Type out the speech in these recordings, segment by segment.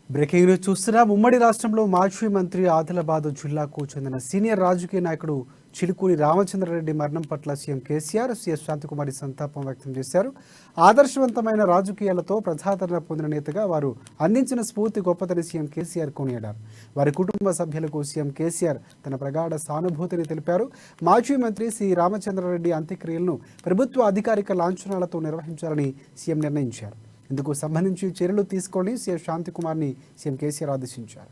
Breaking news చూస్తున్నాం. ఉమ్మడి రాష్ట్రంలో మాజీ మంత్రి ఆదిలాబాద్ జిల్లాకు చెందిన సీనియర్ రాజకీయ నాయకుడు చిలుకూరి రామచంద్రారెడ్డి మరణం పట్ల సీఎం కేసీఆర్, సీఎస్ శాంతికుమారి సంతాపం వ్యక్తం చేశారు. ఆదర్శవంతమైన రాజకీయాలతో ప్రజాదరణ పొందిన నేతగా వారు అందించిన స్ఫూర్తి గొప్పదని సీఎం కేసీఆర్ కొనియాడారు. వారి కుటుంబ సభ్యులకు సీఎం కేసీఆర్ తన ప్రగాఢ సానుభూతిని తెలిపారు. మాజీ మంత్రి సి రామచంద్రారెడ్డి అంత్యక్రియలను ప్రభుత్వ అధికారిక లాంఛనాలతో నిర్వహించాలని సీఎం నిర్ణయించారు. ఇందుకు సంబంధించి చర్యలు తీసుకొని సీఎం శాంతికుమార్ని సీఎం కేసీఆర్ ఆదేశించారు.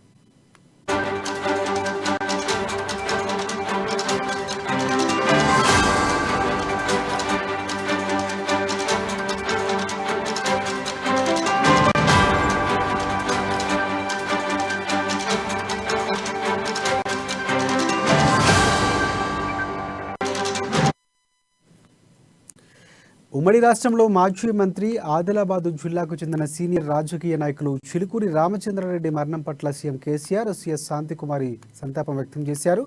ఉమ్మడి రాష్ట్రంలో మాజీ మంత్రి ఆదిలాబాద్ జిల్లాకు చెందిన సీనియర్ రాజకీయ నాయకులు చిలుకూరి రామచంద్రారెడ్డి మరణం పట్ల సీఎం కేసీఆర్, సీఎస్ శాంతికుమారి సంతాపం వ్యక్తం చేశారు.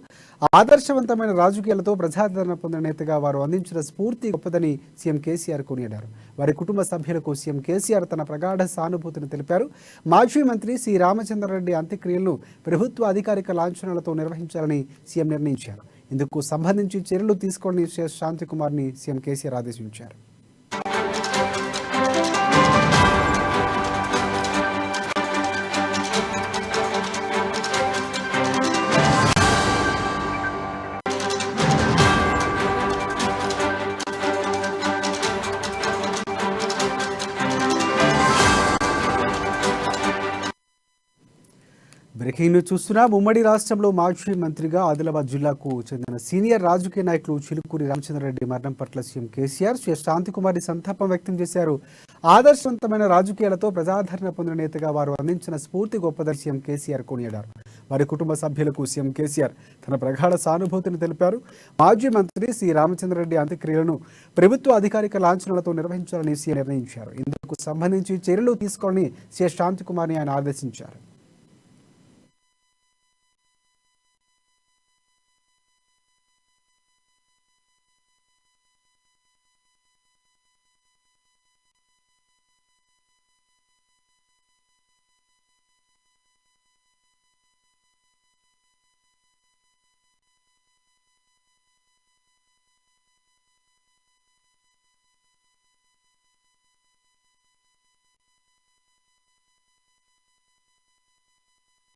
ఆదర్శవంతమైన రాజకీయాలతో ప్రజాదరణ పొందిన నేతగా వారు అందించిన స్ఫూర్తి గొప్పదని సీఎం కేసీఆర్ కొనియాడారు. వారి కుటుంబ సభ్యులకు సీఎం కేసీఆర్ తన ప్రగాఢ సానుభూతిని తెలిపారు. మాజీ మంత్రి సి రామచంద్రారెడ్డి అంత్యక్రియలను ప్రభుత్వ అధికారిక లాంఛనాలతో నిర్వహించాలని సీఎం నిర్ణయించారు. ఇందుకు సంబంధించి చర్యలు తీసుకొని సీఎస్ శాంతికుమార్ని సీఎం కేసీఆర్ ఆదేశించారు. బ్రేకింగ్ న్యూస్ చూస్తున్నాం. ఉమ్మడి రాష్ట్రంలో మాజీ మంత్రిగా ఆదిలాబాద్ జిల్లాకు చెందిన సీనియర్ రాజకీయ నాయకులు చిలుకూరి రామచంద్రారెడ్డి మరణం పట్ల సీఎం కేసీఆర్, సీఎస్ శాంతికుమారి సంతాపం వ్యక్తం చేశారు. ఆదర్శవంతమైన రాజకీయాలతో ప్రజాదరణ పొందిన నేతగా వారు అందించిన స్ఫూర్తి గొప్పదని సీఎం కేసీఆర్ కొనియాడారు. వారి కుటుంబ సభ్యులకు సీఎం కేసీఆర్ తన ప్రగాఢ సానుభూతిని తెలిపారు. మాజీ మంత్రి సి రామచంద్రారెడ్డి అంత్యక్రియలను ప్రభుత్వ అధికారిక లాంఛనాలతో నిర్వహించాలని సీఎం నిర్ణయించారు. ఇందుకు సంబంధించి చర్యలు తీసుకొని సీఎస్ శాంతికుమార్ని ఆయన ఆదేశించారు.